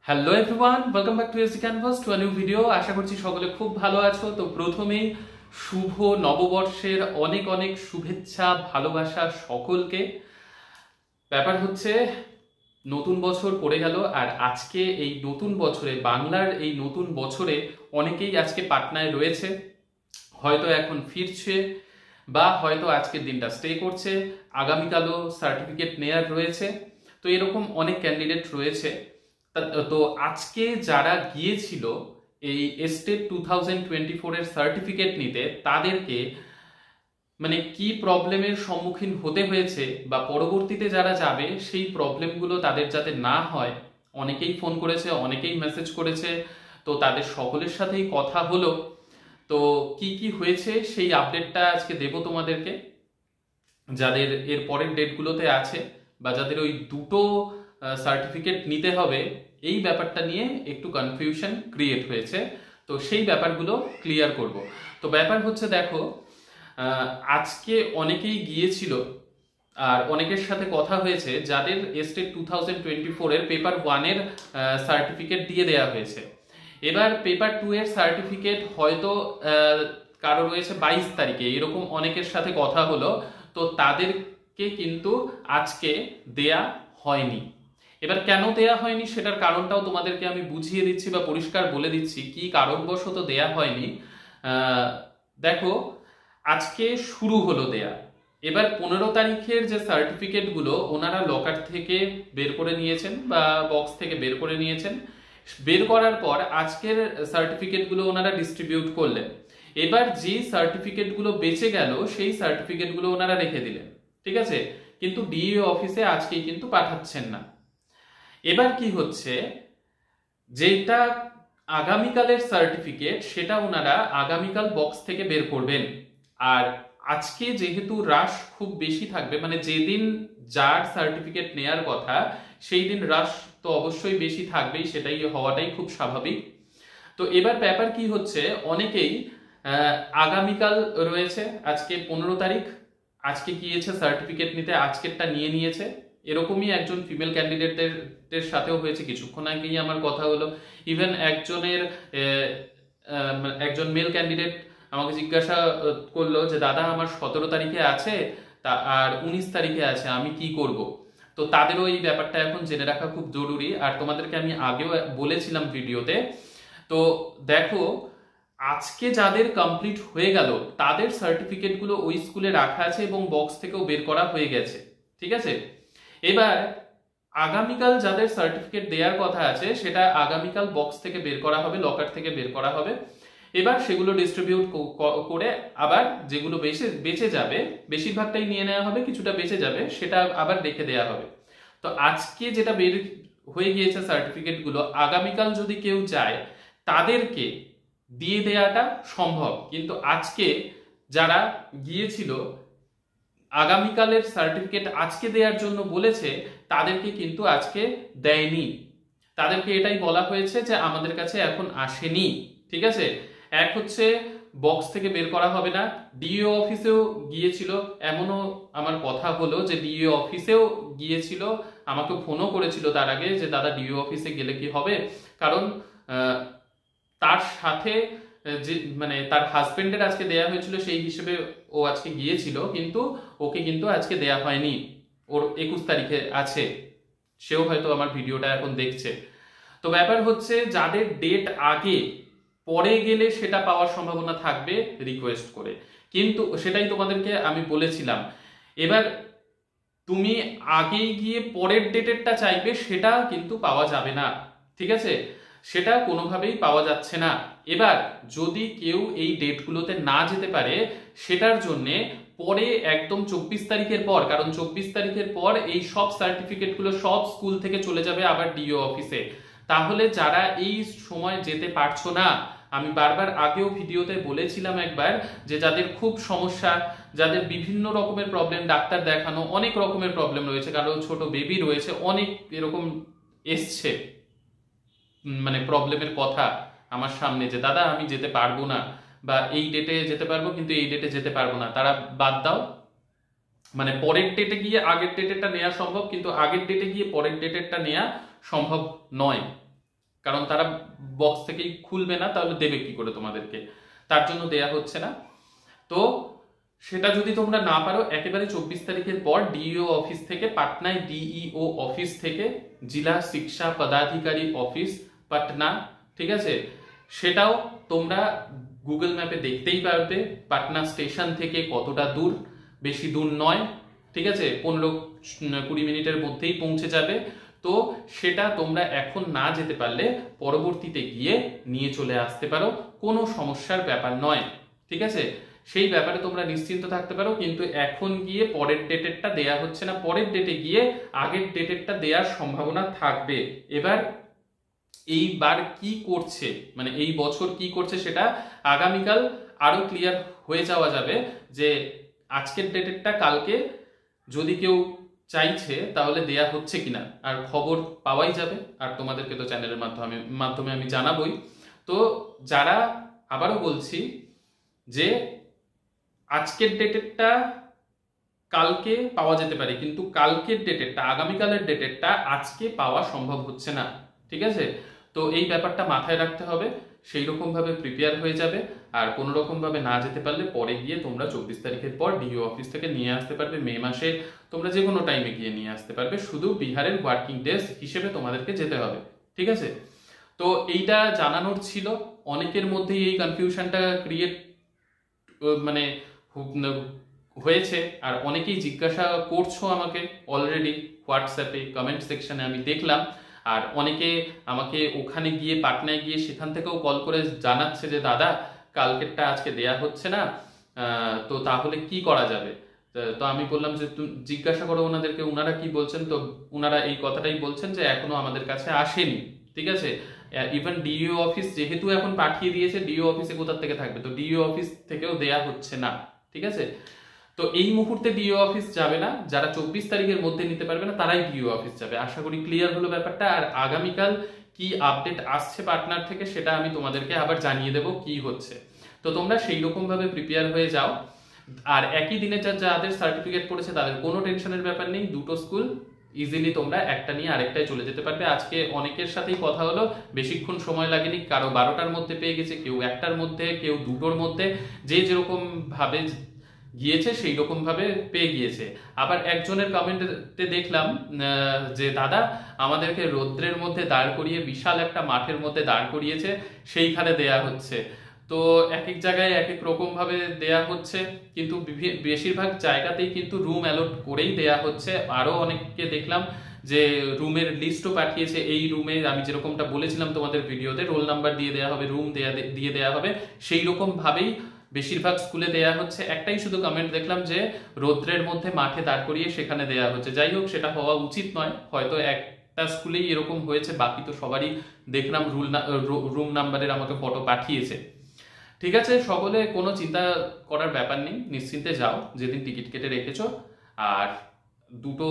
Hello everyone, welcome back to SD Canvas to a new video. আশা করছি সকলে খুব ভালো আছো। তো প্রথমেই শুভ নববর্ষের অনেক অনেক শুভেচ্ছা, ভালোবাসা সকলকে। ব্যাপার হচ্ছে নতুন বছর পড়ে গেল, আর আজকে এই নতুন বছরে, বাংলার এই নতুন বছরে অনেকেই আজকে পাটনায় রয়েছে, হয়তো এখন ফিরছে বা হয়তো আজকের দিনটা স্টে করছে, আগামীকালও সার্টিফিকেট নেয়ার রয়েছে। তো এরকম অনেক ক্যান্ডিডেট রয়েছে। তো আজকে যারা গিয়েছিল এই এস্টেট 2024 এর সার্টিফিকেট নিতে, তাদেরকে মানে কি প্রবলেমের সম্মুখীন হতে হয়েছে বা পরবর্তীতে যারা যাবে সেই প্রবলেমগুলো তাদের যাতে না হয়, অনেকেই ফোন করেছে, অনেকেই মেসেজ করেছে। তো তাদের সকলের সাথেই কথা হলো। তো কি কি হয়েছে সেই আপডেটটা আজকে দেব তোমাদেরকে। যাদের এর পরের ডেটগুলোতে আছে বা যাদের ওই দুটো সার্টিফিকেট নিতে হবে, এই ব্যাপারটা নিয়ে একটু কনফিউশন ক্রিয়েট হয়েছে। তো সেই ব্যাপারগুলো ক্লিয়ার করব। তো ব্যাপার হচ্ছে দেখো, আজকে অনেকেই গিয়েছিল আর অনেকের সাথে কথা হয়েছে যাদের এস্টেট 2024 এর পেপার 1 এর সার্টিফিকেট দিয়ে দেওয়া হয়েছে। এবার পেপার 2 এর সার্টিফিকেট হয়তো কারো রয়েছে 22 তারিখে, এরকম অনেকের সাথে কথা হলো। তো তাদেরকে কিন্তু আজকে দেয়া হয়নি। এবার কেন দেয়া হয়নি সেটার কারণটাও তোমাদেরকে আমি বুঝিয়ে দিচ্ছি বা পরিষ্কার বলে দিচ্ছি কি কারণবশত দেয়া হয়নি। দেখো, আজকে শুরু হলো দেয়া। এবার 15 তারিখের যে সার্টিফিকেটগুলো ওনারা লকার থেকে বের করে নিয়েছেন বা বক্স থেকে বের করে নিয়েছেন। বের করার পর আজকের সার্টিফিকেটগুলো ওনারা ডিস্ট্রিবিউট করলেন। এবার যে সার্টিফিকেটগুলো বেঁচে গেল সেই সার্টিফিকেটগুলো ওনারা রেখে দিলেন, ঠিক আছে, কিন্তু ডিইও অফিসে আজকেই কিন্তু পাঠাচ্ছেন না। এবার কি হচ্ছে, যেটা আগামীকালের সার্টিফিকেট সেটা ওনারা আগামীকাল বক্স থেকে বের করবেন। আর আজকে যেহেতু রাশ খুব বেশি থাকবে, মানে যেদিন যার সার্টিফিকেট নেয়ার কথা সেই দিন রাশ তো অবশ্যই বেশি থাকবেই, সেটাই হওয়াটাই খুব স্বাভাবিক। তো এবার ব্যাপার কি হচ্ছে, অনেকেই আগামীকাল রয়েছে, আজকে 15 তারিখ, আজকে গিয়েছে সার্টিফিকেট নিতে, আজকেরটা নিয়ে নিয়েছে। এরকমই একজন ফিমেল ক্যান্ডিডেটের সাথেও হয়েছে, কিছুক্ষণ আগেই আমার কথা হলো। ইভেন একজন মেল ক্যান্ডিডেট আমাকে জিজ্ঞাসা করলো যে দাদা আমার 17 তারিখে আছে আর 19 তারিখে আছে, আমি কি করব। তো তাদেরও এই ব্যাপারটা এখন জেনে রাখা খুব জরুরি। আর তোমাদেরকে আমি আগেও বলেছিলাম ভিডিওতে। তো দেখো, আজকে যাদের কমপ্লিট হয়ে গেল তাদের সার্টিফিকেটগুলো ওই স্কুলে রাখা আছে এবং বক্স থেকেও বের করা হয়ে গেছে, ঠিক আছে। এবার আগামীকাল যাদের সার্টিফিকেট দেওয়ার কথা আছে সেটা আগামীকাল বক্স থেকে বের করা হবে, লকার থেকে বের করা হবে। এবার সেগুলো ডিস্ট্রিবিউট করে আবার যেগুলো বেঁচে যাবে, বেশিরভাগটাই নিয়ে নেওয়া হবে, কিছুটা বেঁচে যাবে সেটা আবার রেখে দেওয়া হবে। তো আজকে যেটা বের হয়ে গিয়েছে সার্টিফিকেটগুলো, আগামীকাল যদি কেউ যায় তাদেরকে দিয়ে দেওয়াটা সম্ভব। কিন্তু আজকে যারা গিয়েছিল আগামীকালের সার্টিফিকেট আজকে দেওয়ার জন্য বলেছে, তাদেরকে কিন্তু আজকে দেয়নি। তাদেরকে এটাই বলা হয়েছে যে আমাদের কাছে এখন আসেনি, ঠিক আছে। এক হচ্ছে বক্স থেকে বের করা হবে না, ডিইও অফিসেও গিয়েছিল, এমনও আমার কথা হলো যে ডিইও অফিসেও গিয়েছিল, আমাকে ফোনও করেছিল তার আগে যে দাদা ডিইও অফিসে গেলে কি হবে, কারণ তার সাথে যে মানে তার হাজবেন্ডের আজকে দেয়া হয়েছিল সেই হিসেবে ও আজকে গিয়েছিল, কিন্তু ওকে কিন্তু আজকে দেয়া হয়নি, ওর 21 তারিখে আছে। সেও হয়তো আমার ভিডিওটা এখন দেখছে। তো ব্যাপার হচ্ছে যাদের ডেট আগে, পরে গেলে সেটা পাওয়ার সম্ভাবনা থাকবে রিকোয়েস্ট করে, কিন্তু সেটাই তোমাদেরকে আমি বলেছিলাম। এবার তুমি আগেই গিয়ে পরের ডেটেরটা চাইবে, সেটা কিন্তু পাওয়া যাবে না, ঠিক আছে, সেটা কোনোভাবেই পাওয়া যাচ্ছে না। এবার যদি কেউ এই ডেটগুলোতে না যেতে পারে, সেটার জন্যে পরে একদম 24 তারিখের পর, কারণ 24 তারিখের পর এই সব সার্টিফিকেটগুলো সব স্কুল থেকে চলে যাবে আবার ডিইও অফিসে। তাহলে যারা এই সময় যেতে পারছো না, আমি বারবার আগেও ভিডিওতে বলেছিলাম একবার, যে যাদের খুব সমস্যা, যাদের বিভিন্ন রকমের প্রবলেম, ডাক্তার দেখানো, অনেক রকমের প্রবলেম রয়েছে, কারো ছোট বেবি রয়েছে, অনেক এরকম এসছে মানে প্রবলেমের কথা আমার সামনে, যে দাদা আমি যেতে পারবো না বা এই ডেটে যেতে পারবো কিন্তু এই ডেটে যেতে পারবো না, তারা বাদ দাও। মানে পরের ডেটে গিয়ে আগের ডেটেরটা নেওয়া সম্ভব, কিন্তু আগের ডেটে গিয়ে পরের ডেটেরটা নেওয়া সম্ভব নয়, কারণ তারা বক্স থেকেই খুলবে না, তাহলে দেবে কি করে তোমাদেরকে, তার জন্য দেয়া হচ্ছে না। তো সেটা যদি তোমরা না পারো, একেবারে 24 তারিখের পর ডিইও অফিস থেকে, পাটনায় ডিইও অফিস থেকে, জেলা শিক্ষা পদাধিকারী অফিস পাটনা, ঠিক আছে, সেটাও তোমরা গুগল ম্যাপে দেখতেই পারবে পাটনা স্টেশন থেকে কতটা দূর, বেশি দূর নয়, ঠিক আছে, 15-20 মিনিটের মধ্যেই পৌঁছে যাবে। তো সেটা তোমরা এখন না যেতে পারলে পরবর্তীতে গিয়ে নিয়ে চলে আসতে পারো, কোনো সমস্যার ব্যাপার নয়, ঠিক আছে, সেই ব্যাপারে তোমরা নিশ্চিন্ত থাকতে পারো। কিন্তু এখন গিয়ে পরের ডেটেরটা দেয়া হচ্ছে না, পরের ডেটে গিয়ে আগের ডেটেরটা দেওয়ার সম্ভাবনা থাকবে। এবার এইবার কি করছে, মানে এই বছর কি করছে সেটা আগামীকাল আরো ক্লিয়ার হয়ে যাওয়া যাবে, যে আজকের ডেটেরটা কালকে যদি কেউ চাইছে তাহলে দেয়া হচ্ছে কিনা, আর খবর পাওয়াই যাবে, আর তোমাদেরকে তো চ্যানেলের মাধ্যমে আমি জানাবই। তো যারা, আবারও বলছি যে আজকের ডেটেরটা কালকে পাওয়া যেতে পারে, কিন্তু কালকের ডেটেরটা, আগামীকালের ডেটেরটা আজকে পাওয়া সম্ভব হচ্ছে না, ঠিক আছে। তো এই ব্যাপারটা মাথায় রাখতে হবে, সেই রকম ভাবে প্রিপেয়ার হয়ে যাবে। আর কোনো রকম ভাবে না যেতে পারলে পরে গিয়ে তোমরা 24 তারিখের পর ডিও অফিস থেকে নিয়ে আসতে পারবে, মে মাসে তোমরা যে কোনো টাইমে গিয়ে নিয়ে আসতে পারবে, শুধু বিহারের ওয়ার্কিং ডেজ হিসেবে তোমাদেরকে যেতে হবে, ঠিক আছে। তো এইটা জানানোর ছিল, অনেকের মধ্যেই এই কনফিউশনটা ক্রিয়েট মানে হয়েছে, আর অনেকেই জিজ্ঞাসা করছো আমাকে অলরেডি হোয়াটসঅ্যাপে কমেন্ট সেকশনে আমি দেখলাম, আর অনেকে আমাকে ওখানে গিয়ে পাটনায় গিয়ে সেখান থেকেও কল করে জানাচ্ছে যে দাদা কালকেরটা আজকে দেয়া হচ্ছে না, তো তাহলে কি করা যাবে। তো আমি বললাম যে তুমি জিজ্ঞাসা করো ওনাদেরকে, ওনারা কি বলছেন। তো ওনারা এই কথাটাই বলছেন যে এখনো আমাদের কাছে আসেনি, ঠিক আছে। ইভেন ডিইও অফিস যেহেতু এখন পাঠিয়ে দিয়েছে, ডিইও অফিসে কোথা থেকে থাকবে, তো ডিইও অফিস থেকেও দেয়া হচ্ছে না, ঠিক আছে। তো এই মুহূর্তে ডিইও অফিস যাবে না, যারা 24 তারিখের মধ্যে নিতে পারবে না তারাই ডিইও অফিস যাবে। আশা করি ক্লিয়ার হলো ব্যাপারটা। আর আগামীকাল কি আপডেট আসছে পার্টনার থেকে সেটা আমি তোমাদেরকে আবার জানিয়ে দেব কি হচ্ছে। তো তোমরা সেই রকম ভাবে প্রিপেয়ার হয়ে যাও। আর একই দিনে যাদের সার্টিফিকেট পড়েছে তাদের কোনো টেনশনের ব্যাপার নেই, দুটো স্কুল ইজিলি তোমরা একটা নিয়ে আরেকটায় চলে যেতে পারবে। আজকে অনেকের সাথেই কথা হলো, বেশিক্ষণ সময় লাগেনি, কারো 12টার মধ্যে পেয়ে গেছে, কেউ 1টার মধ্যে, কেউ 2টোর মধ্যে, যে যেরকম ভাবে গিয়েছে সেই রকম ভাবে পেয়ে গিয়েছে। আবার একজনের কমেন্টে দেখলাম যে দাদা আমাদেরকে রৌদ্রের মধ্যে দাঁড় করিয়ে বিশাল একটা মাঠের মধ্যে দাঁড় করিয়েছে, সেইখানে দেয়া হচ্ছে। তো এক এক জায়গায় এক এক রকম ভাবে দেয়া হচ্ছে, কিন্তু বেশিরভাগ জায়গাতেই কিন্তু রুম অ্যালট করেই দেয়া হচ্ছে। আরো অনেককে দেখলাম যে রুমের লিস্টও পাঠিয়েছে, এই রুমে আমি যেরকমটা বলেছিলাম তোমাদের ভিডিওতে, রোল নাম্বার দিয়ে দেয়া হবে, রুম দিয়ে দেয়া হবে, সেই রকম ভাবেই বেশিরভাগ স্কুলে দেয়া হচ্ছে। একটাই শুধু কমেন্ট দেখলাম যে রৌদ্রের মধ্যে মাঠে দাঁড় করিয়ে সেখানে দেয়া হচ্ছে। যাই হোক, সেটা হওয়া উচিত নয়, হয়তো একটা স্কুলেই এরকম হয়েছে, বাকি তো সবারই দেখলাম রুম নাম্বারের আমাকে ফটো পাঠিয়েছে, ঠিক আছে। সকলে কোনো চিন্তা করার ব্যাপার নেই, নিশ্চিন্তে যাও যেদিন টিকিট কেটে রেখেছো। আর দুটো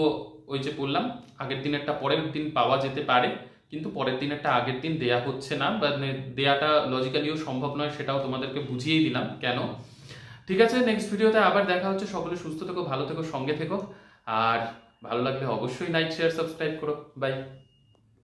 ওই যে বললাম, আগের দিনেরটা পরের দিন পাওয়া যেতে পারে, কিন্তু পরের দিনেরটা আগের দিন দেয়া হচ্ছে না, মানে দেয়াটা লজিক্যালিও সম্ভব নয়, সেটাও তোমাদেরকে বুঝিয়েই দিলাম কেন, ঠিক আছে। নেক্সট ভিডিওতে আবার দেখা হচ্ছে। সকলে সুস্থ থেকো, ভালো থেকো, সঙ্গে থেকো, আর ভালো লাগলে অবশ্যই লাইক শেয়ার সাবস্ক্রাইব করো। বাই।